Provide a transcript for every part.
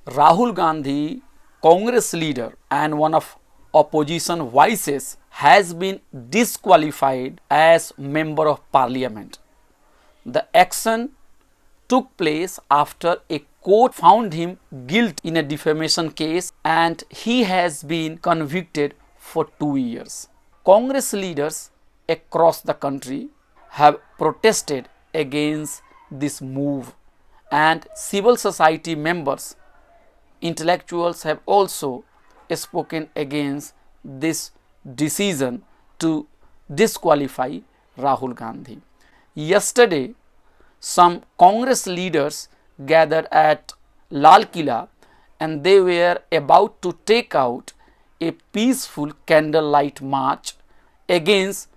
Rahul Gandhi, Congress leader and one of opposition vices, has been disqualified as member of parliament. The action took place after a court found him guilty in a defamation case and he has been convicted for 2 years. Congress leaders across the country have protested against this move, and civil society members, intellectuals have also spoken against this decision to disqualify Rahul Gandhi. Yesterday, some Congress leaders gathered at Lal Killa and they were about to take out a peaceful candlelight march against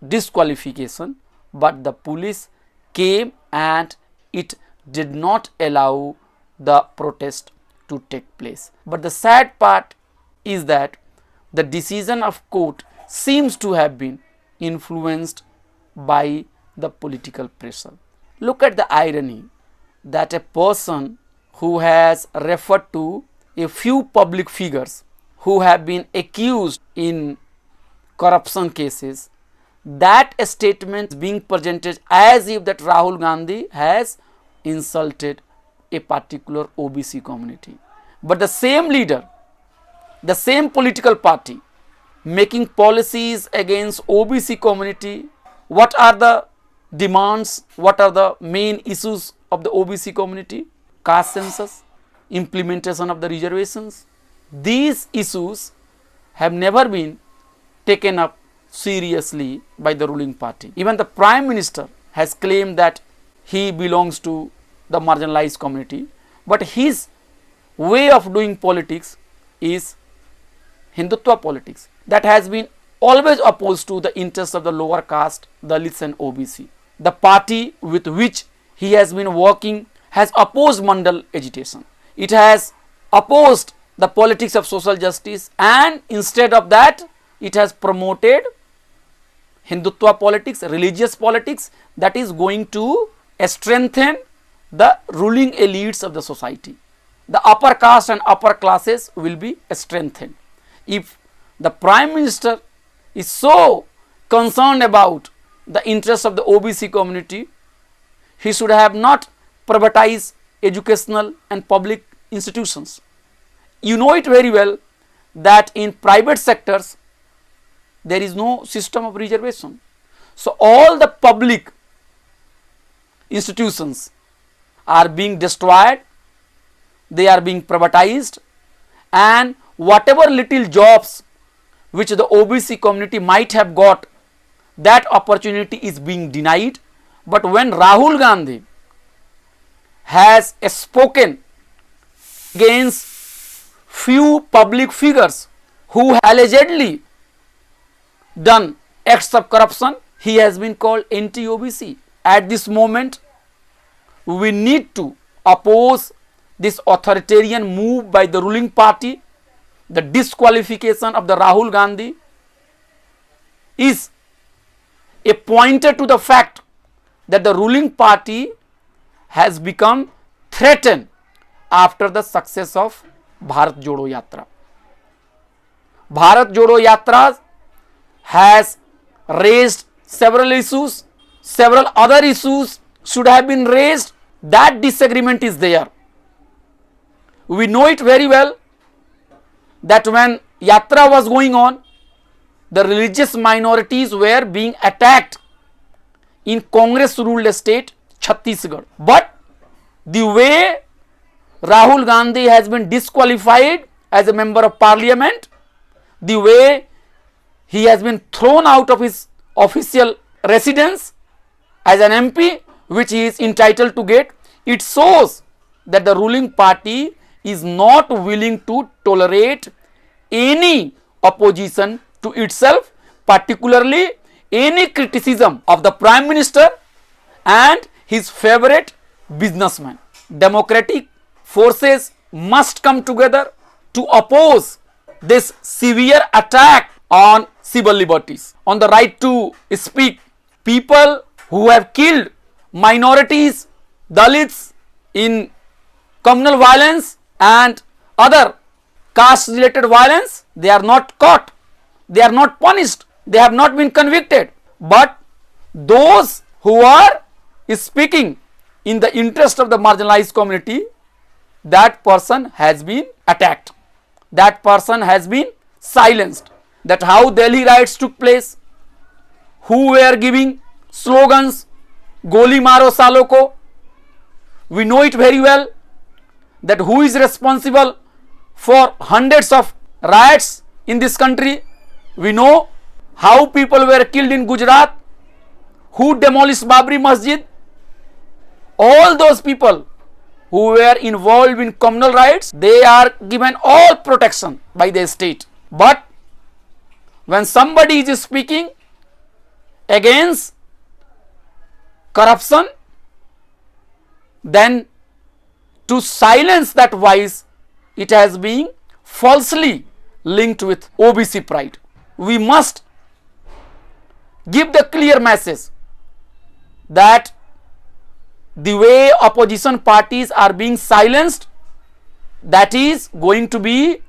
disqualification, but the police came and it did not allow the protest to take place. But the sad part is that the decision of court seems to have been influenced by the political pressure. Look at the irony that a person who has referred to a few public figures who have been accused in corruption cases, that a statement is being presented as if that Rahul Gandhi has insulted a particular OBC community. But the same leader, the same political party making policies against OBC community, what are the demands, what are the main issues of the OBC community? Caste census, implementation of the reservations. These issues have never been taken up seriously by the ruling party. Even the Prime Minister has claimed that he belongs to the marginalized community, but his way of doing politics is Hindutva politics that has been always opposed to the interests of the lower caste, Dalits and OBC. The party with which he has been working has opposed Mandal agitation. It has opposed the politics of social justice, and instead of that it has promoted Hindutva politics, religious politics that is going to strengthen the ruling elites of the society. The upper caste and upper classes will be strengthened. If the Prime Minister is so concerned about the interests of the OBC community, he should have not privatized educational and public institutions. You know it very well that in private sectors there is no system of reservation. So all the public institutions are being destroyed, they are being privatized, and whatever little jobs which the OBC community might have got, that opportunity is being denied. But when Rahul Gandhi has spoken against few public figures who allegedly done acts of corruption, he has been called anti-OBC. At this moment, we need to oppose this authoritarian move by the ruling party. The disqualification of the Rahul Gandhi is a pointer to the fact that the ruling party has become threatened after the success of Bharat Jodo Yatra. Bharat Jodo Yatra has raised several issues, several other issues should have been raised. That disagreement is there. We know it very well that when Yatra was going on, the religious minorities were being attacked in Congress ruled state Chhattisgarh. But the way Rahul Gandhi has been disqualified as a member of parliament, the way he has been thrown out of his official residence as an MP, which he is entitled to get, it shows that the ruling party is not willing to tolerate any opposition to itself, particularly any criticism of the Prime Minister and his favorite businessman. Democratic forces must come together to oppose this severe attack on civil liberties, on the right to speak. People who have killed minorities, Dalits in communal violence and other caste related violence, they are not caught, they are not punished, they have not been convicted. But those who are speaking in the interest of the marginalized community, that person has been attacked, that person has been silenced. That how Delhi riots took place, who were giving slogans, Goli Maro Salo Ko, we know it very well, that who is responsible for hundreds of riots in this country. We know how people were killed in Gujarat, who demolished Babri Masjid. All those people who were involved in communal riots, they are given all protection by the state. But when somebody is speaking against corruption, then to silence that voice, it has been falsely linked with OBC pride. We must give the clear message that the way opposition parties are being silenced, that is going to be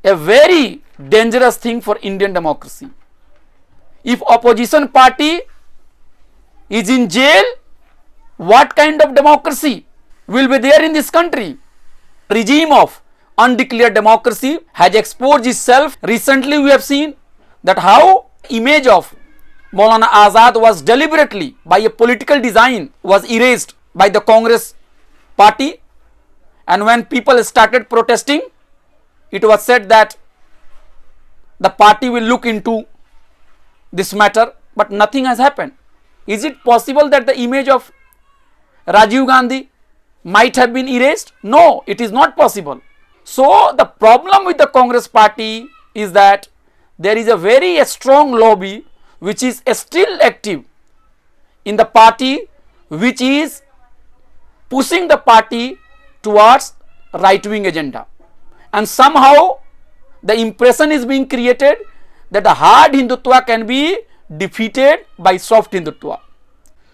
a very dangerous thing for Indian democracy. If opposition party is in jail, what kind of democracy will be there in this country? Regime of undeclared democracy has exposed itself. Recently we have seen that how image of Maulana Azad was deliberately, by a political design, was erased by the Congress party, and when people started protesting, it was said that the party will look into this matter, but nothing has happened. Is it possible that the image of Rajiv Gandhi might have been erased? No, it is not possible. So the problem with the Congress party is that there is a very strong lobby which is still active in the party, which is pushing the party towards right-wing agenda, and somehow the impression is being created that the hard Hindutva can be defeated by soft Hindutva.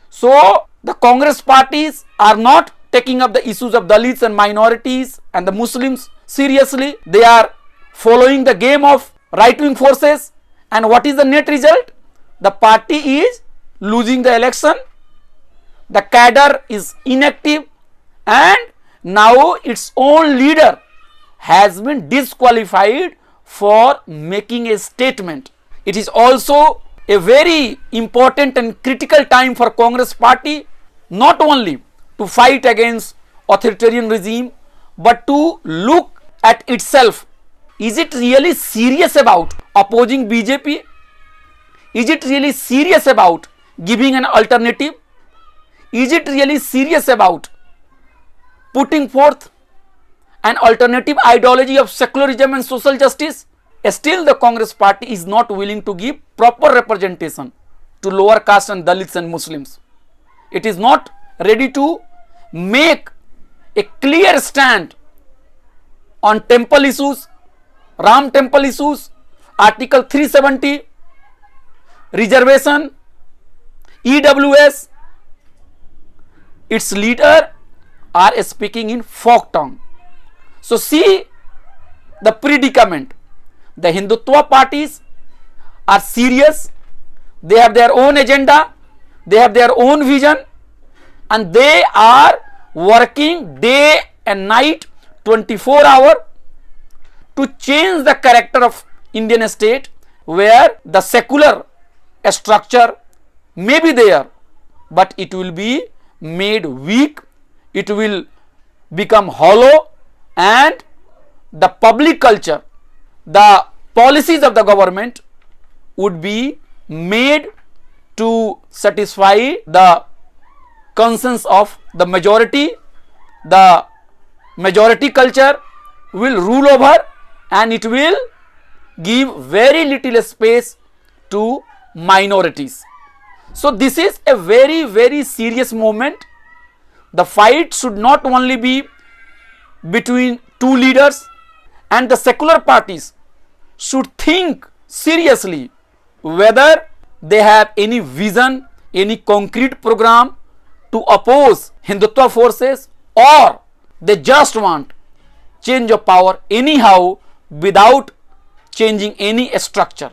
So the Congress parties are not taking up the issues of Dalits and minorities and the Muslims seriously. They are following the game of right-wing forces, and what is the net result? The party is losing the election, the cadre is inactive, and now its own leader has been disqualified for making a statement. It is also a very important and critical time for Congress party, not only to fight against authoritarian regime, but to look at itself. Is it really serious about opposing BJP? Is it really serious about giving an alternative? Is it really serious about putting forth an alternative ideology of secularism and social justice? Still the Congress party is not willing to give proper representation to lower caste and Dalits and Muslims. It is not ready to make a clear stand on temple issues, Ram temple issues, Article 370, reservation, EWS. Its leader are speaking in folk tongue. So see the predicament. The Hindutva parties are serious, they have their own agenda, they have their own vision, and they are working day and night 24 hours to change the character of Indian state, where the secular structure may be there, but it will be made weak, it will become hollow, and the public culture, the policies of the government would be made to satisfy the concerns of the majority. The majority culture will rule over, and it will give very little space to minorities. So this is a very, very serious moment. The fight should not only be between two leaders, and the secular parties should think seriously whether they have any vision, any concrete program to oppose Hindutva forces, or they just want change of power anyhow without changing any structure.